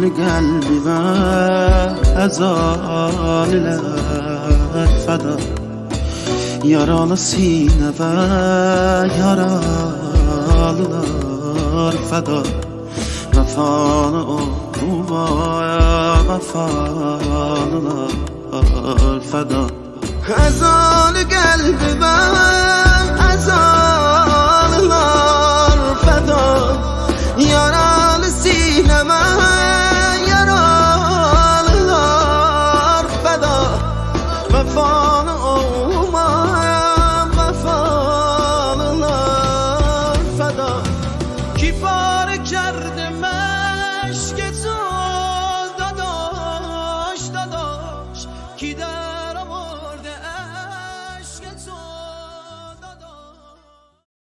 قلبي غزال فدا yaralı sine ve yaralılar feda vefalı olmaya vefalılar feda Ezali kalbime